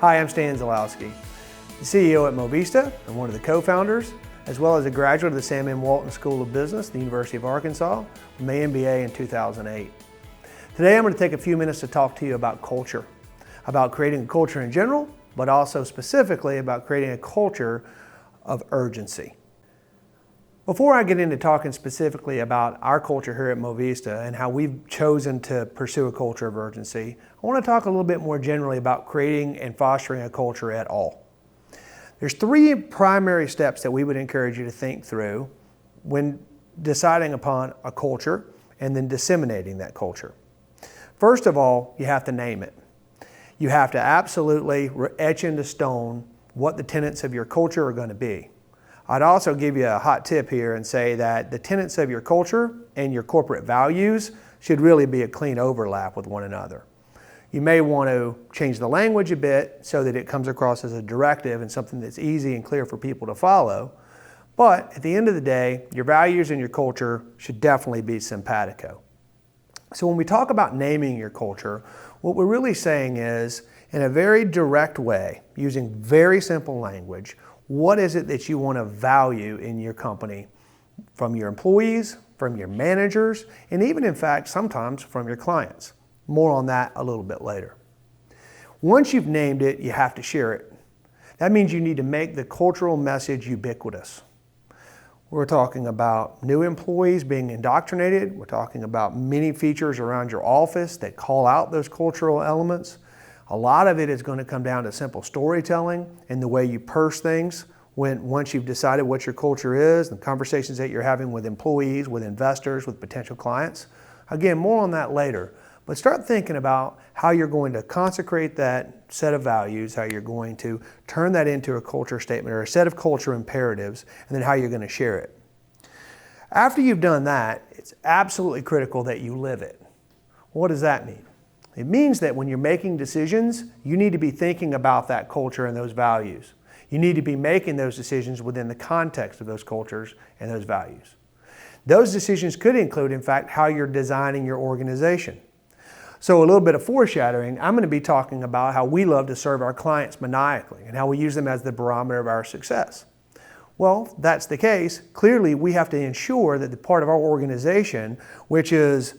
Hi, I'm Stan Zylowski, the CEO at Movista and one of the co-founders, as well as a graduate of the Sam M. Walton School of Business at the University of Arkansas, with my MBA in 2008. Today I'm going to take a few minutes to talk to you about culture, about creating a culture in general, but also specifically about creating a culture of urgency. Before I get into talking specifically about our culture here at Movista and how we've chosen to pursue a culture of urgency, I want to talk a little bit more generally about creating and fostering a culture at all. There's three primary steps that we would encourage you to think through when deciding upon a culture and then disseminating that culture. First of all, you have to name it. You have to absolutely etch into stone what the tenets of your culture are going to be. I'd also give you a hot tip here and say that the tenets of your culture and your corporate values should really be a clean overlap with one another. You may want to change the language a bit so that it comes across as a directive and something that's easy and clear for people to follow. But at the end of the day, your values and your culture should definitely be simpatico. So when we talk about naming your culture, what we're really saying is, in a very direct way, using very simple language, what is it that you want to value in your company from your employees, from your managers, and even in fact, sometimes from your clients. More on that a little bit later. Once you've named it, you have to share it. That means you need to make the cultural message ubiquitous. We're talking about new employees being indoctrinated. We're talking about many features around your office that call out those cultural elements. A lot of it is going to come down to simple storytelling and the way you purse things once you've decided what your culture is, the conversations that you're having with employees, with investors, with potential clients. Again, more on that later. But start thinking about how you're going to consecrate that set of values, how you're going to turn that into a culture statement or a set of culture imperatives, and then how you're going to share it. After you've done that, it's absolutely critical that you live it. What does that mean? It means that when you're making decisions, you need to be thinking about that culture and those values. You need to be making those decisions within the context of those cultures and those values. Those decisions could include, in fact, how you're designing your organization. So a little bit of foreshadowing, I'm going to be talking about how we love to serve our clients maniacally and how we use them as the barometer of our success. Well, if that's the case. Clearly, we have to ensure that the part of our organization, which is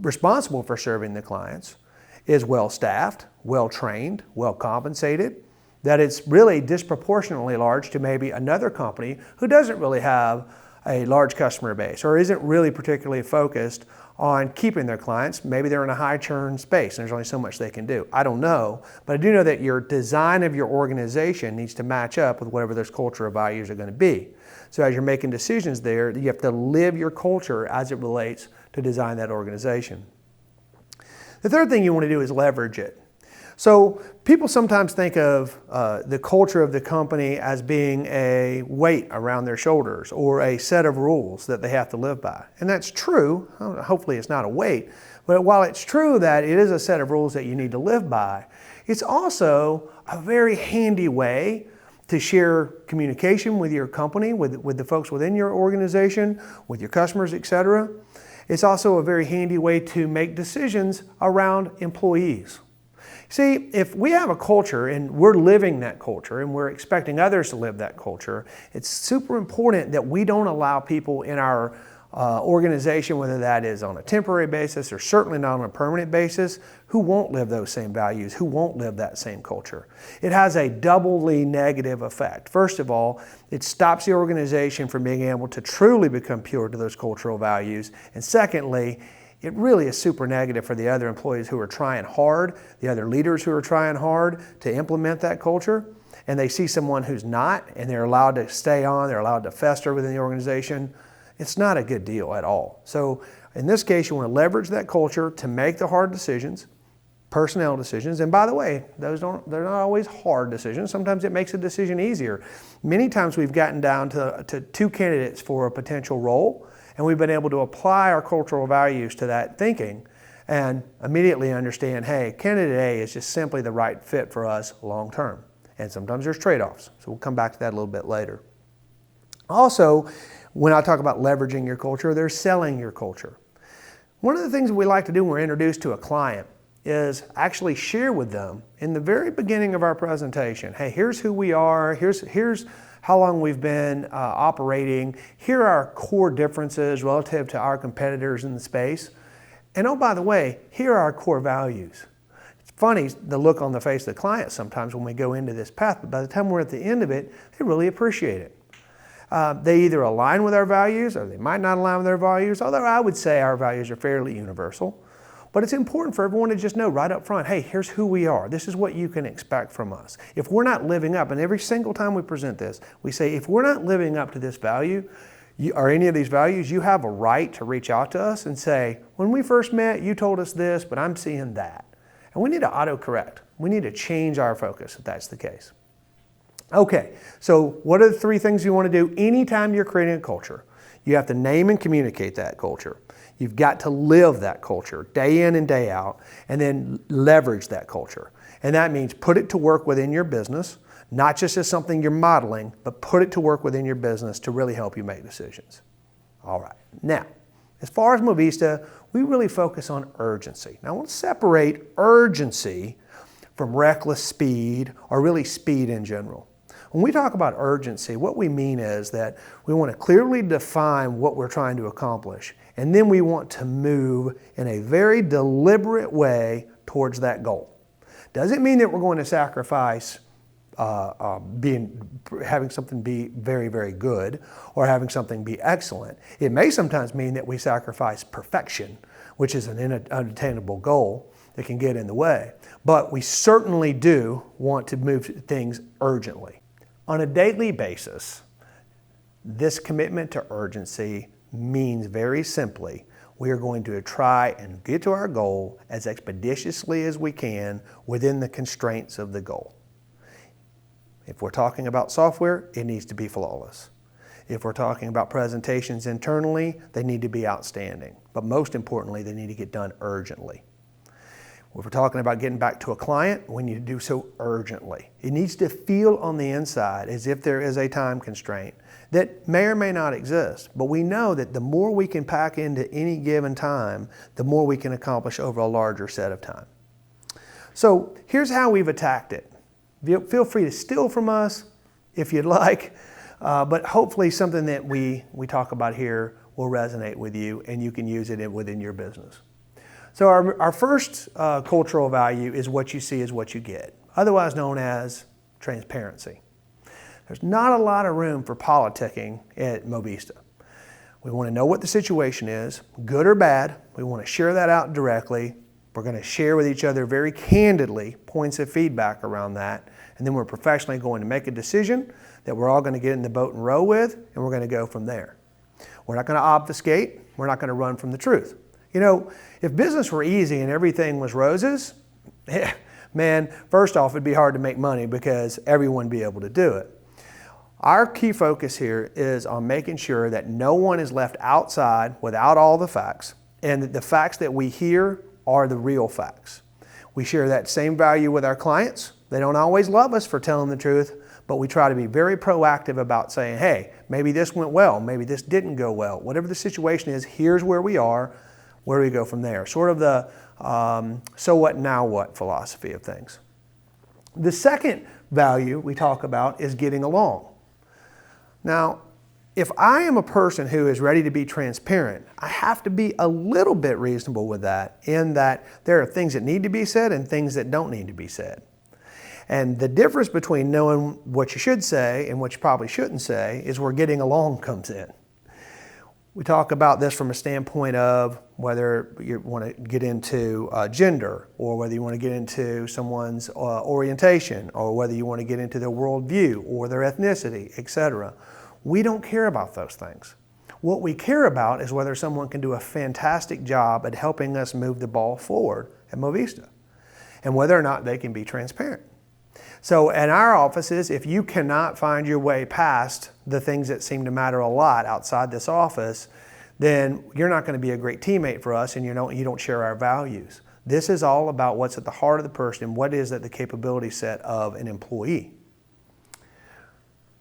responsible for serving the clients, is well-staffed, well-trained, well-compensated, that it's really disproportionately large to maybe another company who doesn't really have a large customer base or isn't really particularly focused on keeping their clients. Maybe they're in a high churn space and there's only so much they can do. I don't know, but I do know that your design of your organization needs to match up with whatever those cultural values are going to be. So as you're making decisions there, you have to live your culture as it relates to design that organization. The third thing you want to do is leverage it. So people sometimes think of the culture of the company as being a weight around their shoulders or a set of rules that they have to live by. And that's true. Hopefully it's not a weight. But while it's true that it is a set of rules that you need to live by, it's also a very handy way to share communication with your company, with the folks within your organization, with your customers, etc. It's also a very handy way to make decisions around employees. See, if we have a culture and we're living that culture and we're expecting others to live that culture, it's super important that we don't allow people in our organization, whether that is on a temporary basis or certainly not on a permanent basis, who won't live those same values, who won't live that same culture. It has a doubly negative effect. First of all, it stops the organization from being able to truly become pure to those cultural values. And secondly, it really is super negative for the other employees who are trying hard, the other leaders who are trying hard to implement that culture, and they see someone who's not, and they're allowed to stay on, they're allowed to fester within the organization. It's not a good deal at all. So in this case, you want to leverage that culture to make the hard decisions, personnel decisions. And by the way, they're not always hard decisions. Sometimes it makes a decision easier. Many times we've gotten down to two candidates for a potential role, and we've been able to apply our cultural values to that thinking and immediately understand, hey, candidate A is just simply the right fit for us long term. And sometimes there's trade-offs. So we'll come back to that a little bit later. Also, when I talk about leveraging your culture, there's selling your culture. One of the things we like to do when we're introduced to a client is actually share with them in the very beginning of our presentation, hey, here's who we are, here's how long we've been operating, here are our core differences relative to our competitors in the space, and oh, by the way, here are our core values. It's funny, the look on the face of the client sometimes when we go into this path, but by the time we're at the end of it, they really appreciate it. They either align with our values or they might not align with our values, although I would say our values are fairly universal. But it's important for everyone to just know right up front, hey, here's who we are. This is what you can expect from us. If we're not living up, and every single time we present this, we say, if we're not living up to this value, or any of these values, you have a right to reach out to us and say, when we first met, you told us this, but I'm seeing that. And we need to autocorrect. We need to change our focus if that's the case. Okay, so what are the 3 things you want to do anytime you're creating a culture? You have to name and communicate that culture. You've got to live that culture day in and day out, and then leverage that culture. And that means put it to work within your business, not just as something you're modeling, but put it to work within your business to really help you make decisions. All right, now, as far as Movista, we really focus on urgency. Now, we'll separate urgency from reckless speed, or really speed in general. When we talk about urgency, what we mean is that we want to clearly define what we're trying to accomplish, and then we want to move in a very deliberate way towards that goal. Doesn't mean that we're going to sacrifice having something be very, very good or having something be excellent. It may sometimes mean that we sacrifice perfection, which is an unattainable goal that can get in the way. But we certainly do want to move things urgently. On a daily basis, this commitment to urgency means very simply we are going to try and get to our goal as expeditiously as we can within the constraints of the goal. If we're talking about software, it needs to be flawless. If we're talking about presentations internally, they need to be outstanding. But most importantly, they need to get done urgently. If we're talking about getting back to a client, we need to do so urgently. It needs to feel on the inside as if there is a time constraint that may or may not exist, but we know that the more we can pack into any given time, the more we can accomplish over a larger set of time. So here's how we've attacked it. Feel free to steal from us if you'd like, but hopefully something that we talk about here will resonate with you and you can use it within your business. So our first cultural value is what you see is what you get, otherwise known as transparency. There's not a lot of room for politicking at Movista. We want to know what the situation is, good or bad. We want to share that out directly. We're going to share with each other very candidly points of feedback around that, and then we're professionally going to make a decision that we're all going to get in the boat and row with, and we're going to go from there. We're not going to obfuscate. We're not going to run from the truth. You know, if business were easy and everything was roses, man, first off, it'd be hard to make money because everyone would be able to do it. Our key focus here is on making sure that no one is left outside without all the facts, and that the facts that we hear are the real facts. We share that same value with our clients. They don't always love us for telling the truth, but we try to be very proactive about saying, hey, maybe this went well, maybe this didn't go well. Whatever the situation is, here's where we are. Where do we go from there? Sort of the so what, now what philosophy of things. The second value we talk about is getting along. Now, if I am a person who is ready to be transparent, I have to be a little bit reasonable with that, in that there are things that need to be said and things that don't need to be said. And the difference between knowing what you should say and what you probably shouldn't say is where getting along comes in. We talk about this from a standpoint of whether you want to get into gender, or whether you want to get into someone's orientation, or whether you want to get into their worldview or their ethnicity, etc. We don't care about those things. What we care about is whether someone can do a fantastic job at helping us move the ball forward at Movista, and whether or not they can be transparent. So in our offices, if you cannot find your way past the things that seem to matter a lot outside this office, then you're not going to be a great teammate for us, and you don't share our values. This is all about what's at the heart of the person and what is at the capability set of an employee.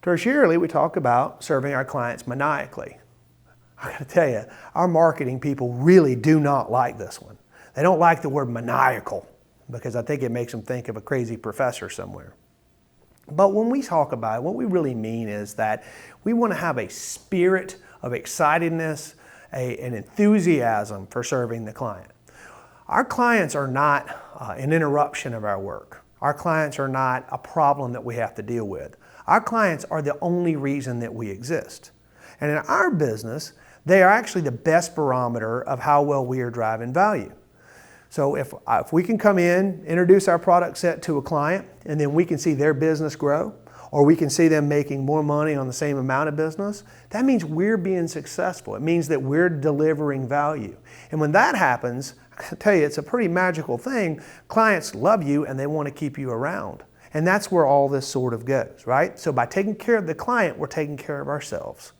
Tertiarily, we talk about serving our clients maniacally. I got to tell you, our marketing people really do not like this one. They don't like the word maniacal. because I think it makes them think of a crazy professor somewhere. But when we talk about it, what we really mean is that we want to have a spirit of excitedness, an enthusiasm for serving the client. Our clients are not an interruption of our work. Our clients are not a problem that we have to deal with. Our clients are the only reason that we exist. And in our business, they are actually the best barometer of how well we are driving value. So if we can come in, introduce our product set to a client, and then we can see their business grow, or we can see them making more money on the same amount of business, that means we're being successful. It means that we're delivering value. And when that happens, I tell you, it's a pretty magical thing. Clients love you and they want to keep you around. And that's where all this sort of goes, right? So by taking care of the client, we're taking care of ourselves.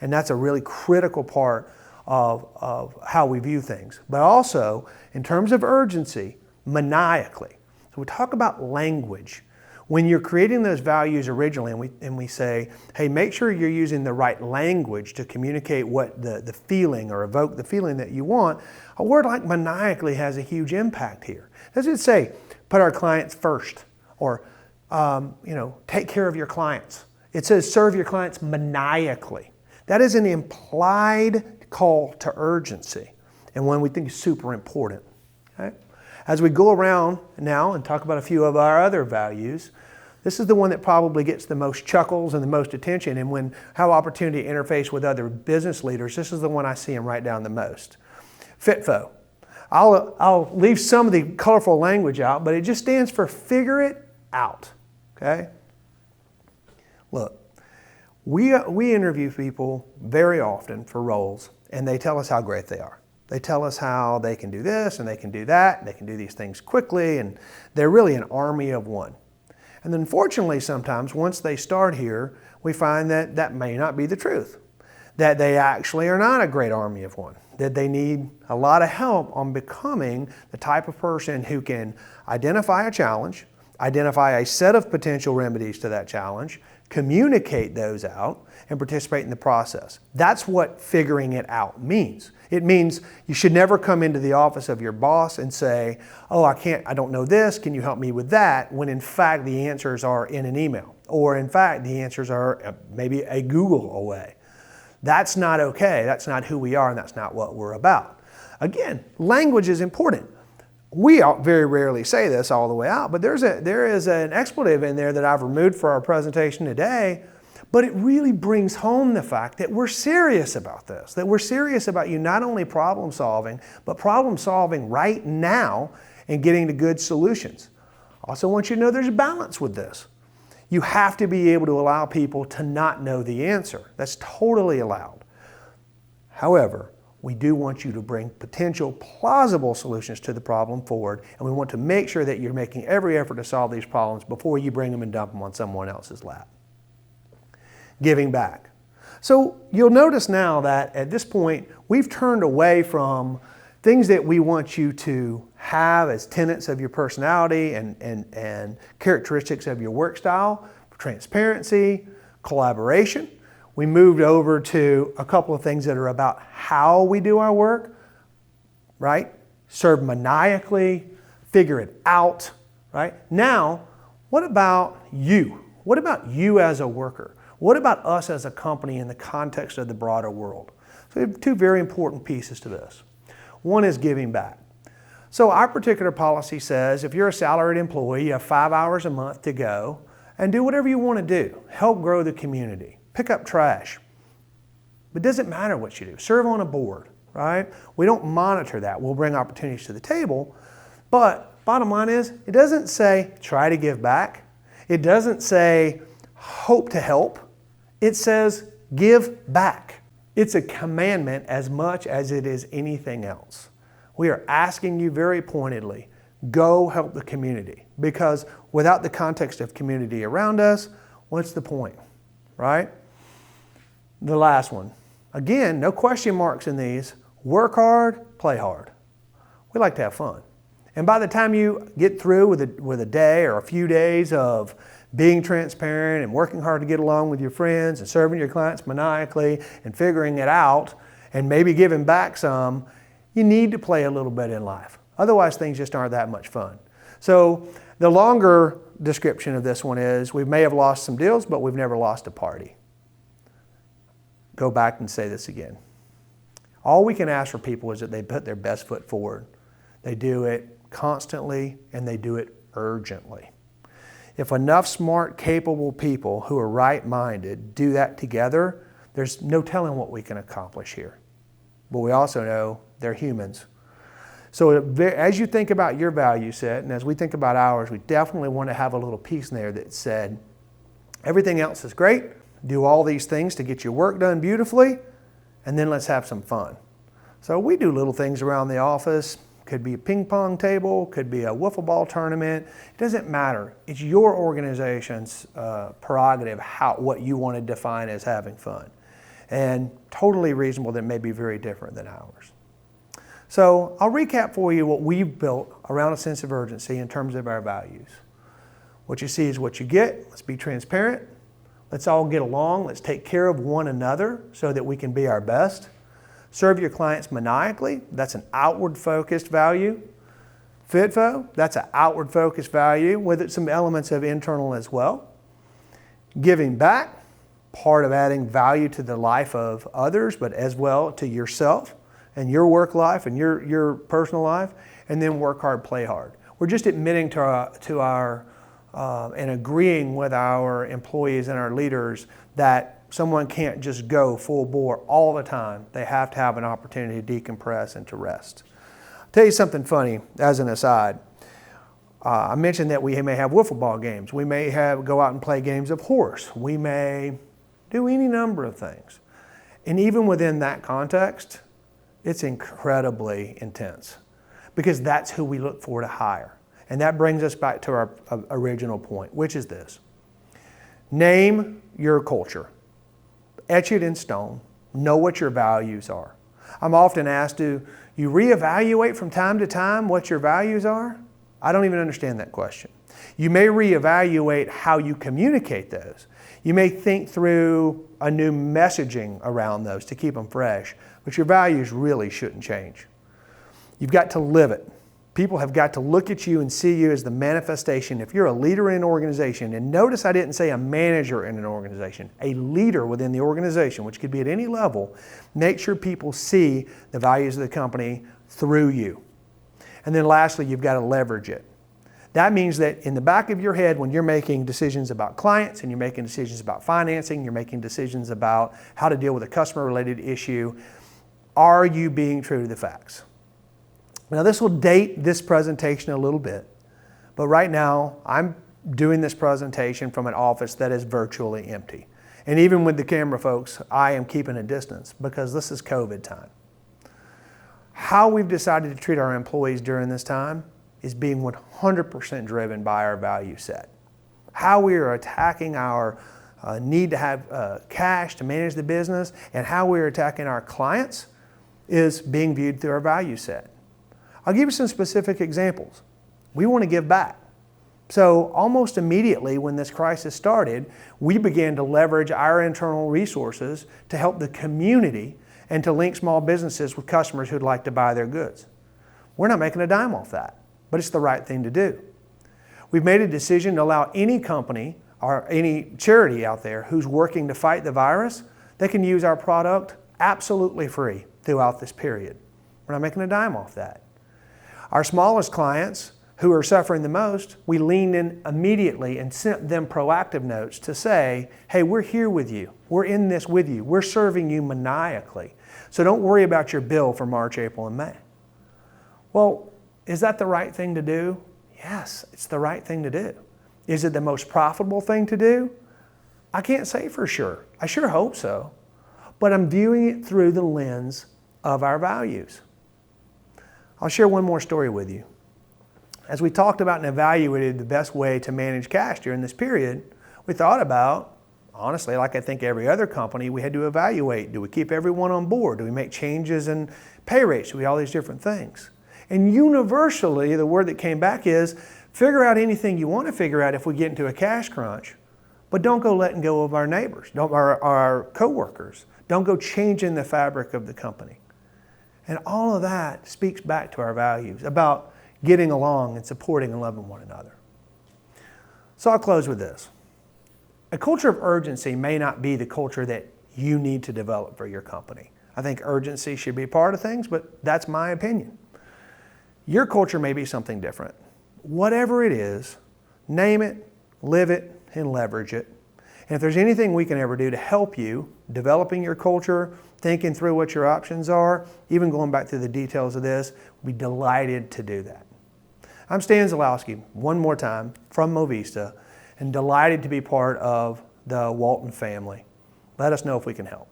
And that's a really critical part of how we view things. But also, in terms of urgency, maniacally. So we talk about language. When you're creating those values originally and we say, hey, make sure you're using the right language to communicate what the feeling or evoke the feeling that you want, a word like maniacally has a huge impact here. Does it say, put our clients first, or take care of your clients? It says, serve your clients maniacally. That is an implied call to urgency, and one we think is super important. Okay? As we go around now and talk about a few of our other values, this is the one that probably gets the most chuckles and the most attention, and when I have opportunity to interface with other business leaders, this is the one I see them write down the most. FITFO. I'll leave some of the colorful language out, but it just stands for figure it out. Okay? Look, we interview people very often for roles, and they tell us how great they are. They tell us how they can do this and they can do that, and they can do these things quickly, and they're really an army of one. And unfortunately, sometimes once they start here, we find that that may not be the truth, that they actually are not a great army of one, that they need a lot of help on becoming the type of person who can identify a challenge, identify a set of potential remedies to that challenge, communicate those out, and participate in the process. That's what figuring it out means. It means you should never come into the office of your boss and say, oh, I don't know this, can you help me with that? When in fact the answers are in an email, or in fact the answers are maybe a Google away. That's not okay, that's not who we are, and that's not what we're about. Again, language is important. We very rarely say this all the way out, but there is an expletive in there that I've removed for our presentation today, but it really brings home the fact that we're serious about this, that we're serious about you not only problem solving, but problem solving right now and getting to good solutions. Also want you to know there's a balance with this. You have to be able to allow people to not know the answer. That's totally allowed. However, we do want you to bring potential plausible solutions to the problem forward, and we want to make sure that you're making every effort to solve these problems before you bring them and dump them on someone else's lap. Giving back. So you'll notice now that at this point, we've turned away from things that we want you to have as tenets of your personality and characteristics of your work style, transparency, collaboration. We moved over to a couple of things that are about how we do our work, right? Serve maniacally, figure it out, right? Now, what about you? What about you as a worker? What about us as a company in the context of the broader world? So we have two very important pieces to this. One is giving back. So our particular policy says if you're a salaried employee, you have 5 hours a month to go and do whatever you want to do. Help grow the community. Pick up trash. It doesn't matter what you do. Serve on a board, right? We don't monitor that. We'll bring opportunities to the table. But bottom line is, it doesn't say try to give back. It doesn't say hope to help. It says give back. It's a commandment as much as it is anything else. We are asking you very pointedly, go help the community. Because without the context of community around us, what's the point, right? The last one. Again, no question marks in these. Work hard, play hard. We like to have fun. And by the time you get through with a day or a few days of being transparent and working hard to get along with your friends and serving your clients maniacally and figuring it out and maybe giving back some, you need to play a little bit in life. Otherwise, things just aren't that much fun. So the longer description of this one is, we may have lost some deals, but we've never lost a party. Go back and say this again. All we can ask for people is that they put their best foot forward. They do it constantly and they do it urgently. If enough smart, capable people who are right-minded do that together, there's no telling what we can accomplish here. But we also know they're humans. So as you think about your value set, and as we think about ours, we definitely want to have a little piece in there that said, everything else is great, do all these things to get your work done beautifully, and then let's have some fun. So we do little things around the office. Could be a ping pong table, could be a wiffle ball tournament. It doesn't matter. It's your organization's prerogative what you want to define as having fun. And totally reasonable that may be very different than ours. So I'll recap for you what we've built around a sense of urgency in terms of our values. What you see is what you get. Let's be transparent. Let's all get along. Let's take care of one another so that we can be our best. Serve your clients maniacally. That's an outward-focused value. FitFo, that's an outward-focused value with some elements of internal as well. Giving back, part of adding value to the life of others, but as well to yourself and your work life and your personal life. And then work hard, play hard. We're just admitting to our and agreeing with our employees and our leaders that someone can't just go full bore all the time. They have to have an opportunity to decompress and to rest. I'll tell you something funny as an aside. I mentioned that we may have wiffle ball games. We may go out and play games of horse. We may do any number of things. And even within that context, it's incredibly intense because that's who we look for to hire. And that brings us back to our original point, which is this. Name your culture. Etch it in stone. Know what your values are. I'm often asked, do you reevaluate from time to time what your values are? I don't even understand that question. You may reevaluate how you communicate those. You may think through a new messaging around those to keep them fresh, but your values really shouldn't change. You've got to live it. People have got to look at you and see you as the manifestation. If you're a leader in an organization, and notice I didn't say a manager in an organization, a leader within the organization, which could be at any level, make sure people see the values of the company through you. And then lastly, you've got to leverage it. That means that in the back of your head, when you're making decisions about clients and you're making decisions about financing, you're making decisions about how to deal with a customer-related issue, are you being true to the facts? Now this will date this presentation a little bit, but right now I'm doing this presentation from an office that is virtually empty. And even with the camera folks, I am keeping a distance because this is COVID time. How we've decided to treat our employees during this time is being 100% driven by our value set. How we are attacking our need to have cash to manage the business and how we are attacking our clients is being viewed through our value set. I'll give you some specific examples. We want to give back. So almost immediately when this crisis started, we began to leverage our internal resources to help the community and to link small businesses with customers who'd like to buy their goods. We're not making a dime off that, but it's the right thing to do. We've made a decision to allow any company or any charity out there who's working to fight the virus, they can use our product absolutely free throughout this period. We're not making a dime off that. Our smallest clients who are suffering the most, we leaned in immediately and sent them proactive notes to say, hey, we're here with you. We're in this with you. We're serving you maniacally. So don't worry about your bill for March, April, and May. Well, is that the right thing to do? Yes, it's the right thing to do. Is it the most profitable thing to do? I can't say for sure. I sure hope so. But I'm viewing it through the lens of our values. I'll share one more story with you. As we talked about and evaluated the best way to manage cash during this period, we thought about, honestly, like I think every other company, we had to evaluate. Do we keep everyone on board? Do we make changes in pay rates? Do we all these different things? And universally, the word that came back is, figure out anything you want to figure out if we get into a cash crunch, but don't go letting go of our neighbors, our coworkers. Don't go changing the fabric of the company. And all of that speaks back to our values about getting along and supporting and loving one another. So I'll close with this. A culture of urgency may not be the culture that you need to develop for your company. I think urgency should be part of things, but that's my opinion. Your culture may be something different. Whatever it is, name it, live it, and leverage it. And if there's anything we can ever do to help you developing your culture, thinking through what your options are, even going back through the details of this, we'd be delighted to do that. I'm Stan Zylowski, one more time, from Movista, and delighted to be part of the Walton family. Let us know if we can help.